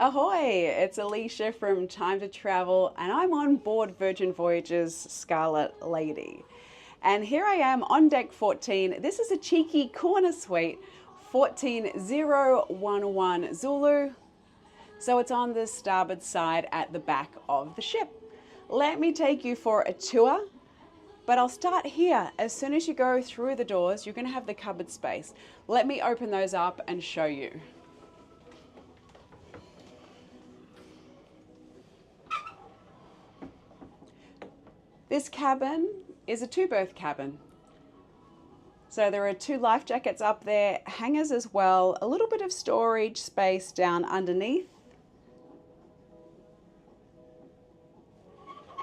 Ahoy! It's Alicia from Time to Travel, and I'm on board Virgin Voyages Scarlet Lady. And here I am on deck 14. This is a cheeky corner suite, 14011 Zulu. So it's on the starboard side at the back of the ship. Let me take you for a tour, but I'll start here. As soon as you go through the doors, you're going to have the cupboard space. Let me open those up and show you. This cabin is a two-berth cabin. So there are 2 life jackets up there, hangers as well, a little bit of storage space down underneath.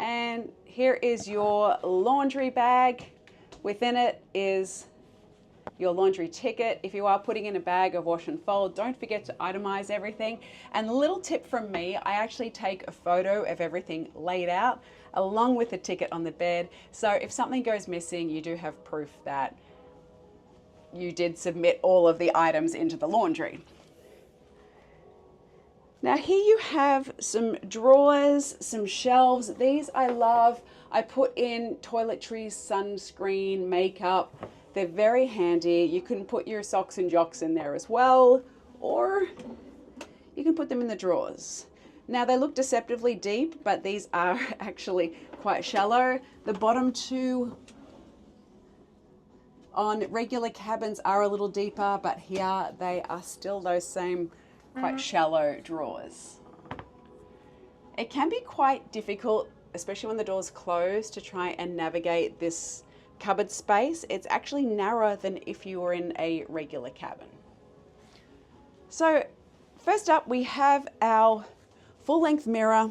And here is your laundry bag. Within it is your laundry ticket. If you are putting in a bag of wash and fold, don't forget to itemize everything. And a little tip from me, I actually take a photo of everything laid out along with the ticket on the bed. So if something goes missing, you do have proof that you did submit all of the items into the laundry. Now here you have some drawers, some shelves. These I love. I put in toiletries, sunscreen, makeup. They're very handy. You can put your socks and jocks in there as well, or you can put them in the drawers. Now they look deceptively deep, but these are actually quite shallow. The bottom 2 on regular cabins are a little deeper, but here they are still those same quite shallow drawers. It can be quite difficult, especially when the doors close, to try and navigate this cupboard space. It's actually narrower than if you were in a regular cabin. So first up, we have our full-length mirror.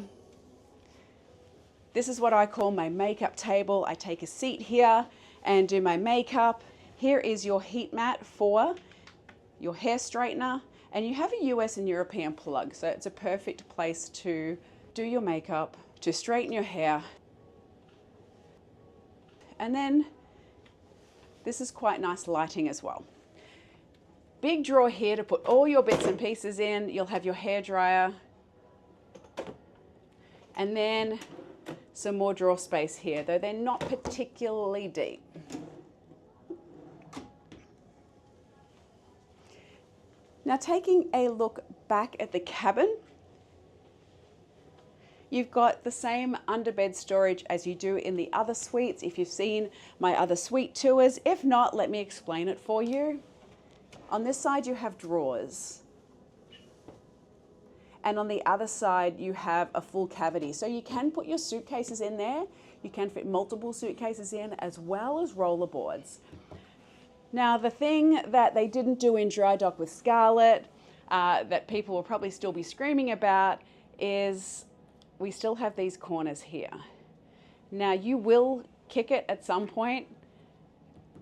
This is what I call my makeup table. I take a seat here and do my makeup. Here is your heat mat for your hair straightener, and you have a US and European plug, so it's a perfect place to do your makeup, to straighten your hair. And then this is quite nice lighting as well. Big drawer here to put all your bits and pieces in. You'll have your hair dryer. And then some more drawer space here, though they're not particularly deep. Now taking a look back at the cabin, you've got the same underbed storage as you do in the other suites if you've seen my other suite tours. If not, let me explain it for you. On this side you have drawers. And on the other side you have a full cavity. So you can put your suitcases in there. You can fit multiple suitcases in as well as rollerboards. Now the thing that they didn't do in dry dock with Scarlet, that people will probably still be screaming about, is we still have these corners here. Now you will kick it at some point.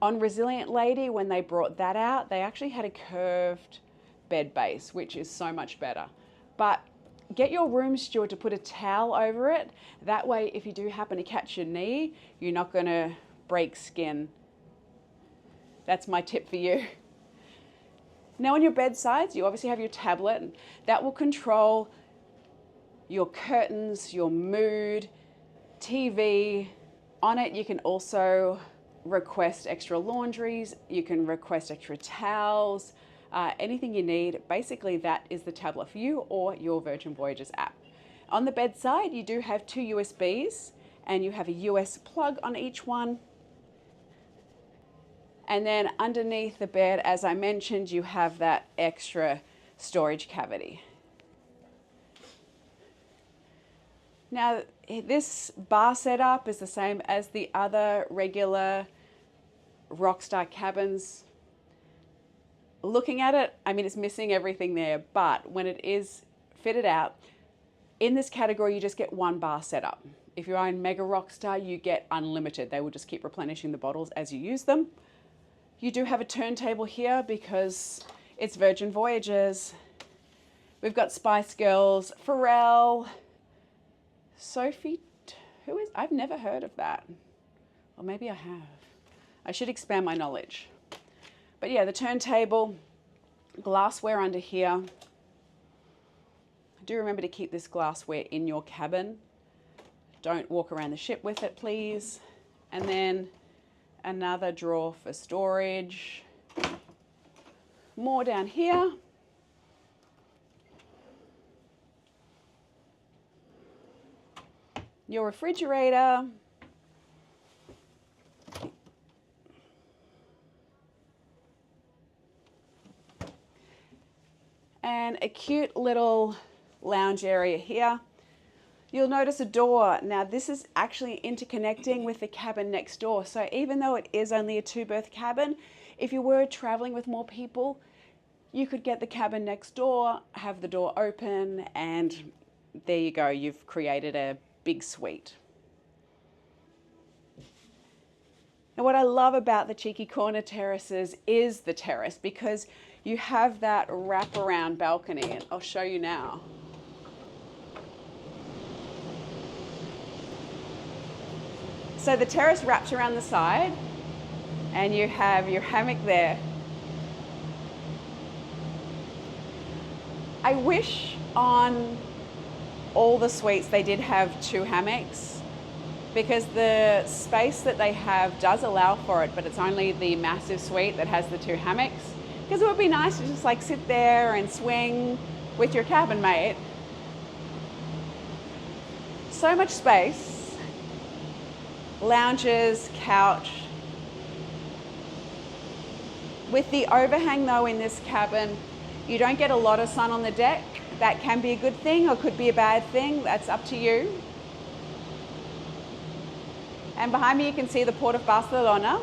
On Resilient Lady, when they brought that out, they actually had a curved bed base, which is so much better. But get your room steward to put a towel over it. That way, if you do happen to catch your knee, you're not going to break skin. That's my tip for you. Now on your bedsides, you obviously have your tablet, and that will control your curtains, your mood, TV. On it, you can also request extra laundries. You can request extra towels. Anything you need. Basically, that is the tablet for you or your Virgin Voyages app. On the bedside, you do have 2 USBs and you have a US plug on each one. And then underneath the bed, as I mentioned, you have that extra storage cavity. Now, this bar setup is the same as the other regular Rockstar cabins. Looking at it, I mean, it's missing everything there, but when it is fitted out, in this category, you just get 1 bar setup. If you are in Mega Rockstar, you get unlimited. They will just keep replenishing the bottles as you use them. You do have a turntable here because it's Virgin Voyages. We've got Spice Girls, Pharrell, Sophie, who is, I've never heard of that. Or maybe I have. I should expand my knowledge. But yeah, the turntable, glassware under here, Do remember to keep this glassware in your cabin. Don't walk around the ship with it, please. And then another drawer for storage. More down here. Your refrigerator. And a cute little lounge area here. You'll notice a door. Now this is actually interconnecting with the cabin next door. So even though it is only a 2-berth cabin, if you were traveling with more people, you could get the cabin next door, have the door open, and there you go. You've created a big suite. Now what I love about the cheeky corner terraces is the terrace, because you have that wraparound balcony, and I'll show you now. So the terrace wraps around the side and you have your hammock there. I wish on all the suites they did have 2 hammocks, because the space that they have does allow for it, but it's only the massive suite that has the 2 hammocks. Because it would be nice to just like sit there and swing with your cabin mate. So much space. Lounges, couch. With the overhang though in this cabin, you don't get a lot of sun on the deck. That can be a good thing or could be a bad thing. That's up to you. And behind me you can see the Port of Barcelona.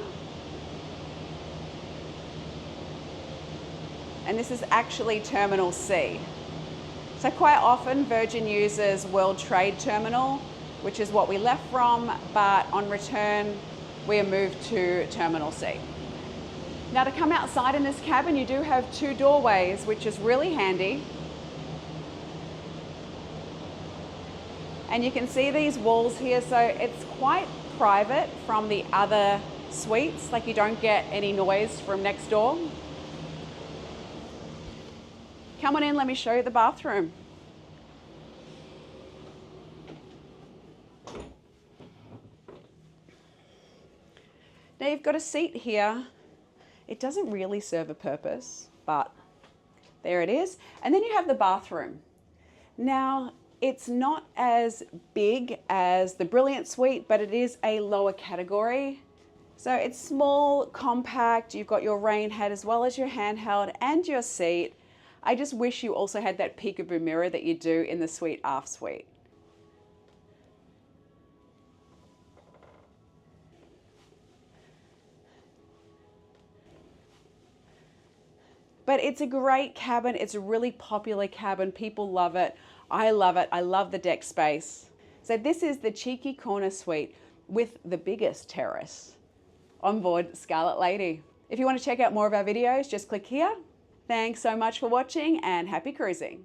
And this is actually Terminal C. So quite often Virgin uses World Trade Terminal, which is what we left from, but on return we are moved to Terminal C. Now to come outside in this cabin, you do have 2 doorways, which is really handy. And you can see these walls here, so it's quite private from the other suites, like you don't get any noise from next door. Come on in, let me show you the bathroom. Now you've got a seat here. It doesn't really serve a purpose, but there it is. And then you have the bathroom. Now, it's not as big as the Brilliant Suite, but it is a lower category. So it's small, compact, you've got your rain hat as well as your handheld and your seat. I just wish you also had that peekaboo mirror that you do in the Suite Aft Suite. But it's a great cabin. It's a really popular cabin. People love it. I love it. I love the deck space. So this is the Cheeky Corner Suite with the biggest terrace on board Scarlet Lady. If you want to check out more of our videos, just click here. Thanks so much for watching and happy cruising.